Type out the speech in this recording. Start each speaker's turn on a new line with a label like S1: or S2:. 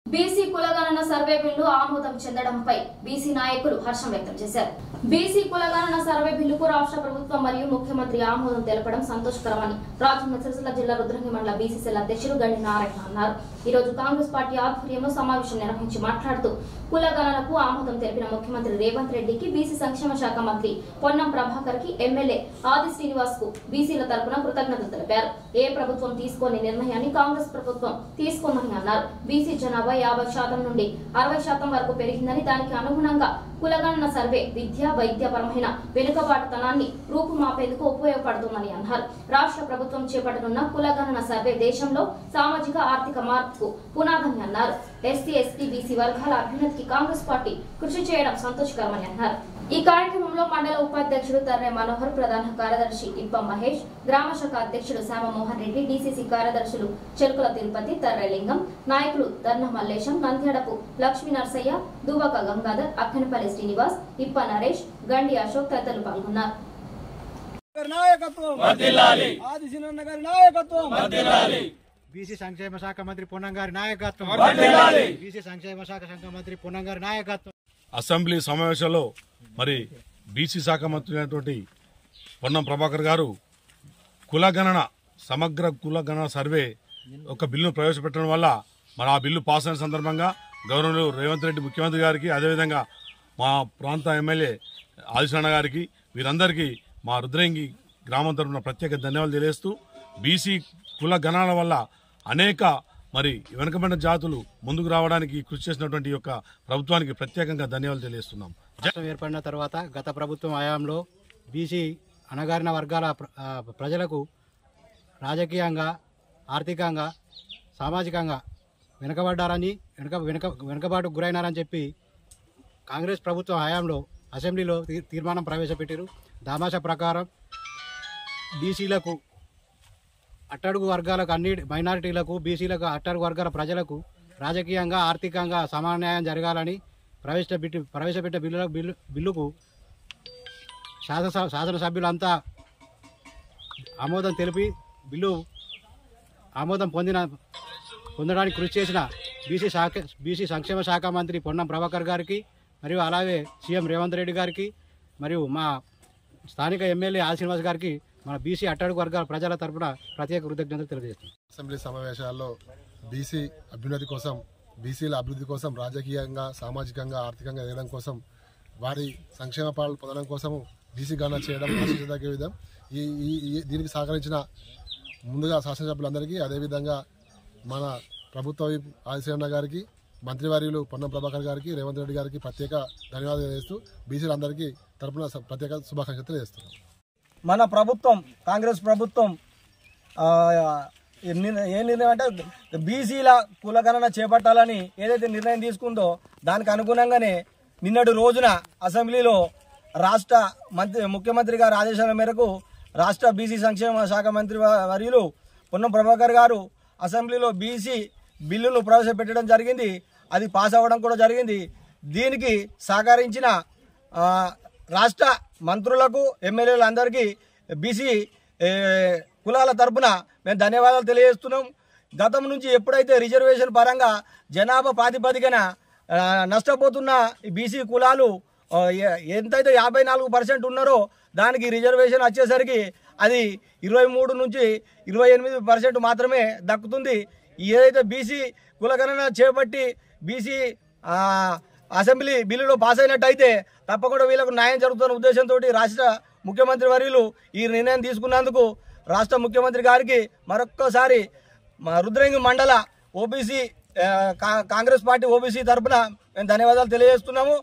S1: BC కులగణన survey bill ఆమోదం చెందడంపై BC నాయకులు హర్షం వ్యక్తం చేశారు. బీసీ కులగణన సర్వే బిల్లుకు రాష్ట్ర ప్రభుత్వం మరియు ముఖ్యమంత్రి ఆమోదం తెలపడం సంతోషకరమని రాజన్న సిరిసిల్ల జిల్లా రుద్రంగి మండల బీసీ సెల్ అధ్యక్షుడు గండి నారాయణ అన్నారు. ఈ రోజు కాంగ్రెస్ పార్టీ ఆధ్వర్యంలో సమావేశం నిర్వహించి మాట్లాడుతూ కులగణనకు ఆమోదం తెలిపిన ముఖ్యమంత్రి రేవంత్ రెడ్డికి, బీసీ సంక్షేమ శాఖ మంత్రి పొన్నం ప్రభాకర్ కి, ఎమ్మెల్యే ఆది శ్రీనివాస్ కు బీసీల తరపున కృతజ్ఞతలు తెలిపారు. ఏ ప్రభుత్వం తీసుకోని నిర్ణయాన్ని కాంగ్రెస్ ప్రభుత్వం తీసుకుందని అన్నారు. బీసీ జనాభా 50% నుండి 60% వరకు పెరిగిందని, దానికి అనుగుణంగా కులగణన సర్వే విద్య వైద్యపరమైన వెనుకబాటుతనాన్ని రూపుమాపేందుకు ఉపయోగపడుతుందని అన్నారు. రాష్ట్ర ప్రభుత్వం చేపట్టనున్న కులగణన సర్వే దేశంలో సామాజిక ఆర్థిక మార్పుకు పునాదని అన్నారు. ఎస్సీ ఎస్టీ బీసీ వర్గాల అభ్యున్నతికి కాంగ్రెస్ పార్టీ కృషి చేయడం సంతోషకరమని అన్నారు. ఈ కార్యక్రమంలో మండల ఉపాధ్యక్షుడు తర్రే మనోహర్, ప్రధాన కార్యదర్శి ఇప్ప మహేష్, గ్రామ శాఖ అధ్యక్షుడు శ్యామమోహన్ రెడ్డి, డీసీసీ కార్యదర్శులు చెరుకుల తిరుపతి, తర్రెలింగం, నాయకులు దర్న మల్లేశం, నంద్యాడపు లక్ష్మీ నర్సయ్య, దువ్వక గంగాధర్, అక్కనపల్లి శ్రీనివాస్, ఇప్ప నరేష్, గండి అశోక్ తదితరులు పాల్గొన్నారు.
S2: బీసీ సంక్షేమ శాఖ మంత్రి పొన్నం గారి నాయకత్వం, బీసీ సంక్షేమ శాఖ మంత్రి పొన్నం గారి నాయకత్వం.
S3: అసెంబ్లీ సమావేశంలో మరి బీసీ శాఖ మంత్రి అయినటువంటి పొన్నం ప్రభాకర్ గారు కులగణన సమగ్ర కులగణన సర్వే ఒక బిల్లును ప్రవేశపెట్టడం వల్ల మరి ఆ బిల్లు పాస్ అయిన సందర్భంగా గవర్నర్ రేవంత్ రెడ్డి ముఖ్యమంత్రి గారికి, అదేవిధంగా మా ప్రాంత ఎమ్మెల్యే ఆదిశరణ గారికి, వీరందరికీ మా రుద్రంగి గ్రామం తరఫున ప్రత్యేక ధన్యవాదాలు తెలియజేస్తూ, బీసీ కుల గణన వల్ల అనేక మరి వెనుకబడిన జాతులు ముందుకు రావడానికి కృషి చేసినటువంటి యొక్క ప్రభుత్వానికి ప్రత్యేకంగా ధన్యవాదాలు తెలియజేస్తున్నాం.
S2: రాష్ట్రం ఏర్పడిన తర్వాత గత ప్రభుత్వం హయాంలో బీసీ అణగారిన వర్గాల ప్రజలకు రాజకీయంగా, ఆర్థికంగా, సామాజికంగా వెనుకబడ్డారని, వెనుకబాటుకు గురైనారని చెప్పి కాంగ్రెస్ ప్రభుత్వం హయాంలో అసెంబ్లీలో తీర్మానం ప్రవేశపెట్టారు. దామాషా ప్రకారం బీసీలకు, అట్టడుగు వర్గాలకు, అన్ని మైనారిటీలకు, బీసీలకు, అట్టడుగు వర్గాల ప్రజలకు రాజకీయంగా, ఆర్థికంగా సమాన్యాయం జరగాలని ప్రవేశపెట్టే బిల్లుకు శాసనసభ్యులంతా ఆమోదం తెలిపి బిల్లు ఆమోదం పొందడానికి కృషి చేసిన బీసీ సంక్షేమ శాఖ మంత్రి పొన్నం ప్రభాకర్ గారికి, మరియు అలాగే సీఎం రేవంత్ రెడ్డి గారికి, మరియు మా స్థానిక ఎమ్మెల్యే ఆది శ్రీనివాస్ గారికి మన బీసీ అట్టడుగు వర్గాల ప్రజల తరపున ప్రత్యేక కృతజ్ఞతలు తెలియజేస్తున్నాం.
S4: అసెంబ్లీ సమావేశాల్లో బీసీ అభ్యున్నతి కోసం, బీసీల అభివృద్ధి కోసం, రాజకీయంగా, సామాజికంగా, ఆర్థికంగా ఎదగడం కోసం, వారి సంక్షేమ పాలన పొందడం కోసం బీసీ గణన చేయడం ఆశించదగ్గ విధం. దీనికి సహకరించిన ముందుగా శాసనసభ్యులందరికీ, అదేవిధంగా మన ప్రభుత్వ ఆదిశరణ గారికి, మంత్రివర్యులు పొన్నం ప్రభాకర్ గారికి, రేవంత్ రెడ్డి గారికి ప్రత్యేక ధన్యవాదాలు తెలియజేస్తూ బీసీలందరికీ తరపున ప్రత్యేక శుభాకాంక్షలు తెలియజేస్తున్నాం.
S5: మన ప్రభుత్వం, కాంగ్రెస్ ప్రభుత్వం ఏ నిర్ణయం అంటే బీసీల కులగణన చేపట్టాలని ఏదైతే నిర్ణయం తీసుకుందో దానికి అనుగుణంగానే నిన్నటి రోజున అసెంబ్లీలో రాష్ట్ర ముఖ్యమంత్రి గారి ఆదేశాల మేరకు రాష్ట్ర బీసీ సంక్షేమ శాఖ మంత్రి వర్యులు పొన్నం ప్రభాకర్ గారు అసెంబ్లీలో బీసీ బిల్లును ప్రవేశపెట్టడం జరిగింది. అది పాస్ అవ్వడం కూడా జరిగింది. దీనికి సహకరించిన రాష్ట్ర మంత్రులకు, ఎమ్మెల్యేలందరికీ బీసీ కులాల తరపున మేము ధన్యవాదాలు తెలియజేస్తున్నాం. గతం నుంచి ఎప్పుడైతే రిజర్వేషన్ పరంగా జనాభా ప్రాతిపదికన నష్టపోతున్న బీసీ కులాలు ఎంతైతే 54% ఉన్నారో దానికి రిజర్వేషన్ వచ్చేసరికి అది 23 నుంచి 28% మాత్రమే దక్కుతుంది. ఏదైతే బీసీ కులగణన చేపట్టి బీసీ అసెంబ్లీ బిల్లులో పాస్ అయినట్టయితే తప్పకుండా వీళ్ళకు న్యాయం జరుగుతున్న ఉద్దేశంతో రాష్ట్ర ముఖ్యమంత్రి వర్యులు ఈ నిర్ణయం తీసుకున్నందుకు రాష్ట్ర ముఖ్యమంత్రి గారికి మరొక్కసారి రుద్రంగి మండల ఓబీసీ కాంగ్రెస్ పార్టీ ఓబీసీ తరఫున మేము ధన్యవాదాలు తెలియజేస్తున్నాము.